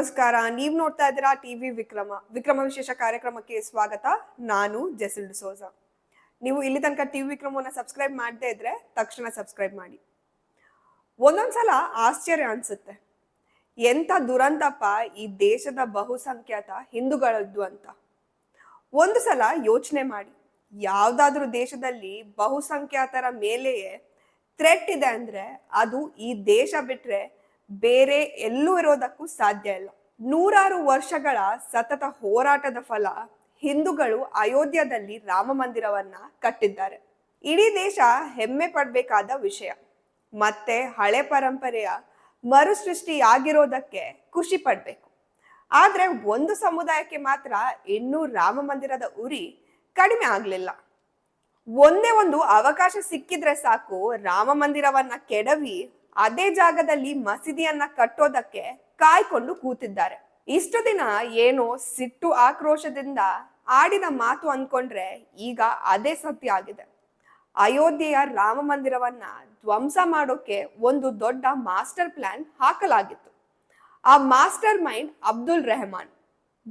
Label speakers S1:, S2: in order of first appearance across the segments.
S1: ನಮಸ್ಕಾರ. ನೀವು ನೋಡ್ತಾ ಇದ್ದೀರಾ ಟಿವಿ ವಿಕ್ರಮ ವಿಶೇಷ ಕಾರ್ಯಕ್ರಮಕ್ಕೆ ಸ್ವಾಗತ. ನಾನು ಜೆಸಿಲ್ ಡಿಸೋಜ. ನೀವು ಇಲ್ಲಿ ತನಕ ಟಿವಿ ವಿಕ್ರಮವನ್ನ ಸಬ್ಸ್ಕ್ರೈಬ್ ಮಾಡದೇ ಇದ್ರೆ ತಕ್ಷಣ ಸಬ್ಸ್ಕ್ರೈಬ್ ಮಾಡಿ. ಒಂದೊಂದ್ಸಲ ಆಶ್ಚರ್ಯ ಅನ್ಸುತ್ತೆ, ಎಂತ ದುರಂತಪ್ಪ ಈ ದೇಶದ ಬಹುಸಂಖ್ಯಾತ ಹಿಂದೂಗಳದ್ದು ಅಂತ. ಒಂದು ಸಲ ಯೋಚನೆ ಮಾಡಿ, ಯಾವ್ದಾದ್ರೂ ದೇಶದಲ್ಲಿ ಬಹುಸಂಖ್ಯಾತರ ಮೇಲೆಯೇ ಥ್ರೆಟ್ ಇದೆ ಅಂದ್ರೆ ಅದು ಈ ದೇಶ ಬಿಟ್ರೆ ಬೇರೆ ಎಲ್ಲೂ ಇರೋದಕ್ಕೂ ಸಾಧ್ಯ ಇಲ್ಲ. ನೂರಾರು ವರ್ಷಗಳ ಸತತ ಹೋರಾಟದ ಫಲ ಹಿಂದೂಗಳು ಅಯೋಧ್ಯದಲ್ಲಿ ರಾಮ ಮಂದಿರವನ್ನ ಕಟ್ಟಿದ್ದಾರೆ. ಇಡೀ ದೇಶ ಹೆಮ್ಮೆ ಪಡ್ಬೇಕಾದ ವಿಷಯ. ಮತ್ತೆ ಹಳೆ ಪರಂಪರೆಯ ಮರುಸೃಷ್ಟಿಯಾಗಿರೋದಕ್ಕೆ ಖುಷಿ ಪಡ್ಬೇಕು. ಆದ್ರೆ ಒಂದು ಸಮುದಾಯಕ್ಕೆ ಮಾತ್ರ ಇನ್ನೂ ರಾಮ ಮಂದಿರದ ಉರಿ ಕಡಿಮೆ ಆಗ್ಲಿಲ್ಲ. ಒಂದೇ ಒಂದು ಅವಕಾಶ ಸಿಕ್ಕಿದ್ರೆ ಸಾಕು ರಾಮ ಮಂದಿರವನ್ನ ಕೆಡವಿ ಅದೇ ಜಾಗದಲ್ಲಿ ಮಸೀದಿಯನ್ನ ಕಟ್ಟೋದಕ್ಕೆ ಕಾಯ್ಕೊಂಡು ಕೂತಿದ್ದಾರೆ. ಇಷ್ಟು ದಿನ ಏನೋ ಸಿಟ್ಟು ಆಕ್ರೋಶದಿಂದ ಆಡಿದ ಮಾತು ಅನ್ಕೊಂಡ್ರೆ ಈಗ ಅದೇ ಸತ್ಯ ಆಗಿದೆ. ಅಯೋಧ್ಯೆಯ ರಾಮ ಮಂದಿರವನ್ನ ಧ್ವಂಸ ಮಾಡೋಕೆ ಒಂದು ದೊಡ್ಡ ಮಾಸ್ಟರ್ ಪ್ಲಾನ್ ಹಾಕಲಾಗಿತ್ತು. ಆ ಮಾಸ್ಟರ್ ಮೈಂಡ್ ಅಬ್ದುಲ್ ರೆಹಮಾನ್.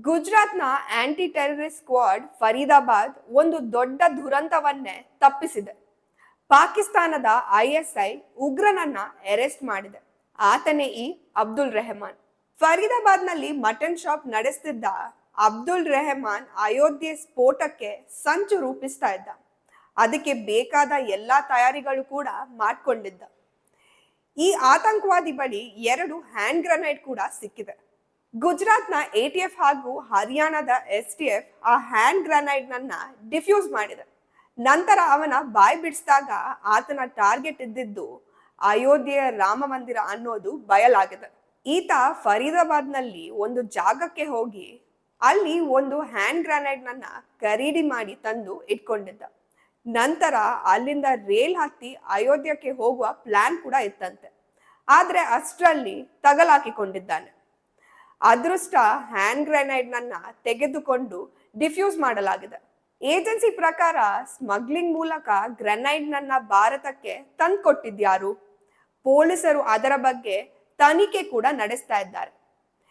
S1: ಗುಜರಾತ್ನ ಆಂಟಿ ಟೆರರಿಸ್ಟ್ ಸ್ಕ್ವಾಡ್ ಫರೀದಾಬಾದ್ ಒಂದು ದೊಡ್ಡ ದುರಂತವನ್ನೇ ತಪ್ಪಿಸಿದೆ. ಪಾಕಿಸ್ತಾನದ ISI ಉಗ್ರನನ್ನ ಅರೆಸ್ಟ್ ಮಾಡಿದೆ. ಆತನೇ ಈ ಅಬ್ದುಲ್ ರೆಹಮಾನ್. ಫರೀದಾಬಾದ್ ನಲ್ಲಿ ಮಟನ್ ಶಾಪ್ ನಡೆಸ್ತಿದ್ದ ಅಬ್ದುಲ್ ರೆಹಮಾನ್ ಅಯೋಧ್ಯೆ ಸ್ಫೋಟಕ್ಕೆ ಸಂಚು ರೂಪಿಸ್ತಾ ಇದ್ದ. ಅದಕ್ಕೆ ಬೇಕಾದ ಎಲ್ಲಾ ತಯಾರಿಗಳು ಕೂಡ ಮಾಡ್ಕೊಂಡಿದ್ದ. ಈ ಆತಂಕವಾದಿ ಬಳಿ 2 ಹ್ಯಾಂಡ್ ಗ್ರೆನೇಡ್ ಕೂಡ ಸಿಕ್ಕಿದೆ. ಗುಜರಾತ್ನ ATF ಹಾಗೂ ಹರಿಯಾಣದ STF ಆ ಹ್ಯಾಂಡ್ ಗ್ರೆನೇಡ್ ನನ್ನ ಡಿಫ್ಯೂಸ್ ಮಾಡಿದೆ. ನಂತರ ಅವನ ಬಾಯ್ ಬಿಡಿಸಿದಾಗ ಆತನ ಟಾರ್ಗೆಟ್ ಇದ್ದಿದ್ದು ಅಯೋಧ್ಯೆಯ ರಾಮ ಮಂದಿರ ಅನ್ನೋದು ಬಯಲಾಗಿದೆ. ಈತ ಫರೀದಾಬಾದ್ ನಲ್ಲಿ ಒಂದು ಜಾಗಕ್ಕೆ ಹೋಗಿ ಅಲ್ಲಿ ಒಂದು ಹ್ಯಾಂಡ್ ಗ್ರೆನೇಡ್ ನನ್ನ ಖರೀದಿ ಮಾಡಿ ತಂದು ಇಟ್ಕೊಂಡಿದ್ದ. ನಂತರ ಅಲ್ಲಿಂದ ರೇಲ್ ಹತ್ತಿ ಅಯೋಧ್ಯಕ್ಕೆ ಹೋಗುವ ಪ್ಲಾನ್ ಕೂಡ ಇತ್ತಂತೆ. ಆದ್ರೆ ಅಷ್ಟರಲ್ಲಿ ತಗಲಾಕಿಕೊಂಡಿದ್ದಾನೆ. ಅದೃಷ್ಟ ಹ್ಯಾಂಡ್ ಗ್ರೆನೇಡ್ ನನ್ನ ತೆಗೆದುಕೊಂಡು ಡಿಫ್ಯೂಸ್ ಮಾಡಲಾಗಿದೆ. ಏಜೆನ್ಸಿ ಪ್ರಕಾರ ಸ್ಮಗ್ಲಿಂಗ್ ಮೂಲಕ ಗ್ರೆನೈಡ್ ನನ್ನ ಭಾರತಕ್ಕೆ ತಂದ್ಕೊಟ್ಟಿದ್ಯಾರು? ಪೊಲೀಸರು ಅದರ ಬಗ್ಗೆ ತನಿಖೆ ಕೂಡ ನಡೆಸ್ತಾ ಇದ್ದಾರೆ.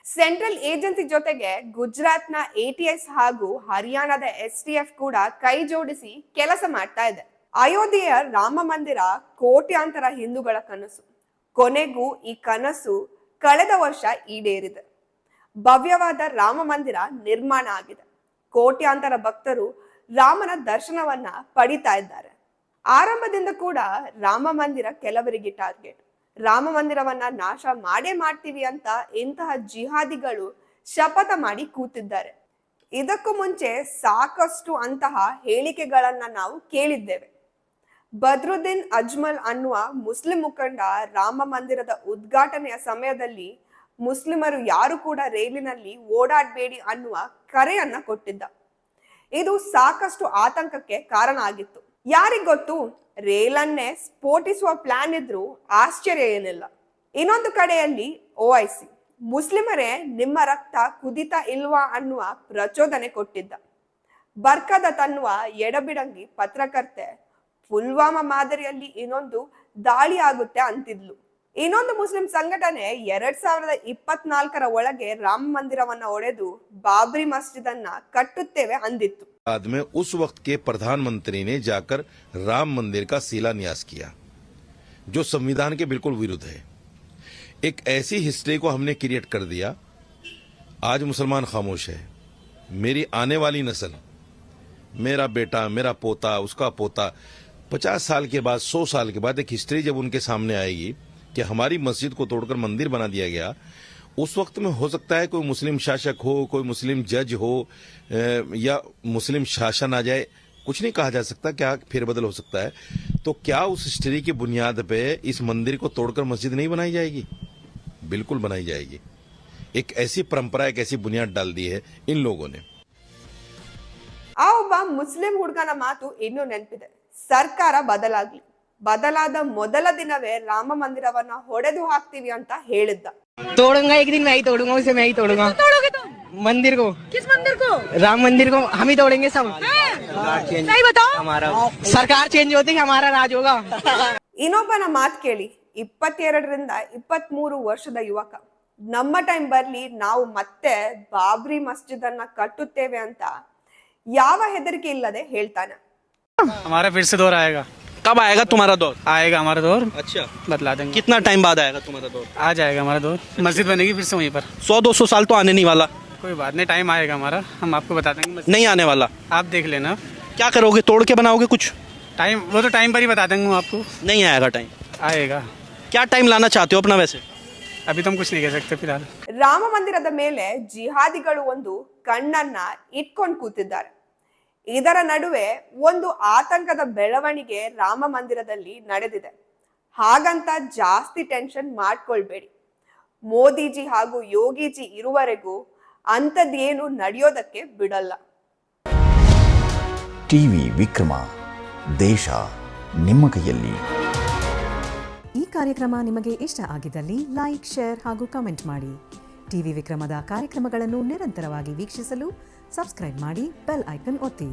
S1: ಸೆಂಟ್ರಲ್ ಏಜೆನ್ಸಿ ಜೊತೆಗೆ ಗುಜರಾತ್ನ ATS ಹಾಗೂ ಹರಿಯಾಣದ STF ಕೂಡ ಕೈ ಜೋಡಿಸಿ ಕೆಲಸ ಮಾಡ್ತಾ ಇದೆ. ಅಯೋಧ್ಯೆಯ ರಾಮ ಮಂದಿರ ಕೋಟ್ಯಾಂತರ ಹಿಂದೂಗಳ ಕನಸು. ಕೊನೆಗೂ ಈ ಕನಸು ಕಳೆದ ವರ್ಷ ಈಡೇರಿದೆ. ಭವ್ಯವಾದ ರಾಮ ಮಂದಿರ ನಿರ್ಮಾಣ ಆಗಿದೆ. ಕೋಟ್ಯಾಂತರ ಭಕ್ತರು ರಾಮನ ದರ್ಶನವನ್ನ ಪಡಿತಾ ಇದ್ದಾರೆ. ಆರಂಭದಿಂದ ಕೂಡ ರಾಮ ಮಂದಿರ ಕೆಲವರಿಗೆ ಟಾರ್ಗೆಟ್. ರಾಮ ಮಂದಿರವನ್ನ ನಾಶ ಮಾಡೇ ಮಾಡ್ತೀವಿ ಅಂತ ಇಂತಹ ಜಿಹಾದಿಗಳು ಶಪಥ ಮಾಡಿ ಕೂತಿದ್ದಾರೆ. ಇದಕ್ಕೂ ಮುಂಚೆ ಸಾಕಷ್ಟು ಅಂತಹ ಹೇಳಿಕೆಗಳನ್ನ ನಾವು ಕೇಳಿದ್ದೇವೆ. ಬದ್ರುದ್ದೀನ್ ಅಜ್ಮಲ್ ಅನ್ನುವ ಮುಸ್ಲಿಂ ಮುಖಂಡ ರಾಮ ಮಂದಿರದ ಉದ್ಘಾಟನೆಯ ಸಮಯದಲ್ಲಿ ಮುಸ್ಲಿಮರು ಯಾರು ಕೂಡ ರೈಲಿನಲ್ಲಿ ಓಡಾಡಬೇಡಿ ಅನ್ನುವ ಕರೆಯನ್ನ ಕೊಟ್ಟಿದ್ದ. ಇದು ಸಾಕಷ್ಟು ಆತಂಕಕ್ಕೆ ಕಾರಣ ಆಗಿತ್ತು. ಯಾರಿಗ್ ಗೊತ್ತು, ರೇಲನ್ನೇ ಸ್ಫೋಟಿಸುವ ಪ್ಲಾನ್ ಇದ್ರೂ ಆಶ್ಚರ್ಯ ಏನಿಲ್ಲ. ಇನ್ನೊಂದು ಕಡೆಯಲ್ಲಿ OIC ಮುಸ್ಲಿಮರೇ ನಿಮ್ಮ ರಕ್ತ ಕುದಿತಾ ಇಲ್ವಾ ಅನ್ನುವ ಪ್ರಚೋದನೆ ಕೊಟ್ಟಿದ್ದ. ಬರ್ಕದತ್ ಅನ್ನುವ ಎಡಬಿಡಂಗಿ ಪತ್ರಕರ್ತೆ ಪುಲ್ವಾಮಾ ಮಾದರಿಯಲ್ಲಿ ಇನ್ನೊಂದು ದಾಳಿ ಆಗುತ್ತೆ ಅಂತಿದ್ಲು. ಇನ್ನೊಂದು ಮುಸ್ಲಿಂ ಸಂಘಟನೆ 2024 ಒಳಗೆ ರಾಮ ಮಂದಿರವನ್ನ ಒಡೆದು ಬಾಬರಿ ಮಸ್ಜಿದ್ ಅನ್ನ ಕಟ್ಟುತ್ತೇವೆ ಅಂದಿತ್ತು.
S2: बाद में उस वक्त के प्रधानमंत्री ने जाकर राम मंदिर का शिलान्यास किया, जो संविधान के बिल्कुल विरुद्ध है. एक ऐसी हिस्ट्री को हमने क्रिएट कर दिया. आज मुसलमान खामोश है. मेरी आने वाली नस्ल, मेरा बेटा, मेरा पोता, उसका पोता 50 साल के बाद, 100 साल के बाद एक हिस्ट्री जब उनके सामने आएगी कि हमारी मस्जिद को तोड़कर मंदिर बना दिया गया, उस वक्त में हो सकता है कोई मुस्लिम शासक हो, कोई मुस्लिम जज हो, या मुस्लिम शासन आ जाए, कुछ नहीं कहा जा सकता. क्या फेरबदल हो सकता है? तो क्या उस हिस्ट्री की बुनियाद पे इस मंदिर को तोड़कर मस्जिद नहीं बनाई जाएगी? बिल्कुल बनाई जाएगी. एक ऐसी परंपरा, एक ऐसी बुनियाद डाल दी है इन लोगों ने.
S1: ಆ ಒಬ್ಬ ಮುಸ್ಲಿಂ ಹುಡುಗನ ಮಾತು ಇನ್ನೂ ನೆನಪಿದೆ. ಸರ್ಕಾರ ಬದಲಾದ ಮೊದಲ ದಿನವೇ ರಾಮ ಮಂದಿರವನ್ನ ಹೊಡೆದು ಹಾಕ್ತೀವಿ ಅಂತ ಹೇಳಿದ್ದ.
S3: तोड़ूंगा एक दिन, मैं ही तोड़ूंगा उसे, मैं ही तोड़ूंगा. तोड़ोगे तुम मंदिर को? किस मंदिर को? राम मंदिर को हम ही तोड़ेंगे सब. सही बताओ. हमारा सरकार चेंज होती है, हमारा राज होगा.
S1: ಇನ್ನೊಬ್ಬನ ಮಾತು ಕೇಳಿ. 22 ರಿಂದ 23 ವರ್ಷದ ಯುವಕ. ನಮ್ಮ ಟೈಮ್ ಬರ್ಲಿ ನಾವು ಮತ್ತೆ ಬಾಬ್ರಿ ಮಸ್ಜಿದ್ ಅನ್ನ ಕಟ್ಟುತ್ತೇವೆ ಅಂತ ಯಾವ ಹೆದರಿಕೆ ಇಲ್ಲದೆ ಹೇಳ್ತಾನೆ.
S4: हमारा फिर से दौर आएगा.
S5: कब आएगा तुम्हारा दौर?
S4: आएगा हमारा दौर,
S5: अच्छा,
S4: बतला देंगे.
S5: कितना टाइम बाद आएगा तुम्हारा दौर?
S4: आ जाएगा हमारा दौर. मस्जिद बनेगी फिर से वहीं पर.
S5: 100-200 साल तो आने नहीं वाला.
S4: कोई बात नहीं, टाइम आएगा हमारा, हम आपको बता देंगे.
S5: नहीं आने वाला.
S4: आप देख लेना.
S5: क्या करोगे, तोड़ के बनाओगे कुछ?
S4: टाइम वो तो टाइम पर ही बता देंगे हम आपको.
S5: नहीं आएगा टाइम.
S4: आएगा.
S5: क्या टाइम लाना चाहते हो अपना वैसे?
S4: अभी तो हम कुछ नहीं कह सकते फिलहाल.
S1: ರಾಮ ಮಂದಿರದ ಮೇಲೆ ಜಿಹಾದಿಗಳು ಒಂದು ಕಣ್ಣನ್ನ ಇಟ್ಕೊಂಡು ಕೂತಿದ್ದಾರೆ. ಇದರ ನಡುವೆ ಒಂದು ಆತಂಕದ ಬೆಳವಣಿಗೆ ರಾಮ ಮಂದಿರದಲ್ಲಿ ನಡೆದಿದೆ. ಹಾಗಂತ ಜಾಸ್ತಿ ಟೆನ್ಷನ್ ಮಾಡ್ಕೊಳ್ಬೇಡಿ. ಮೋದಿಜಿ ಹಾಗೂ ಯೋಗಿಜಿ ಇರುವವರೆಗೂ ಅಂಥದ್ದೇನು ನಡೆಯೋದಕ್ಕೆ ಬಿಡಲ್ಲ.
S6: ಟಿವಿ ವಿಕ್ರಮ, ದೇಶ ನಿಮ್ಮ ಕೈಯಲ್ಲಿ.
S7: ಈ ಕಾರ್ಯಕ್ರಮ ನಿಮಗೆ ಇಷ್ಟ ಆಗಿದ್ದಲ್ಲಿ ಲೈಕ್, ಶೇರ್ ಹಾಗೂ ಕಮೆಂಟ್ ಮಾಡಿ. ಟಿವಿ ವಿಕ್ರಮದ ಕಾರ್ಯಕ್ರಮಗಳನ್ನು ನಿರಂತರವಾಗಿ ವೀಕ್ಷಿಸಲು ಸಬ್ಸ್ಕ್ರೈಬ್ ಮಾಡಿ, ಬೆಲ್ ಐಕನ್ ಒತ್ತಿ.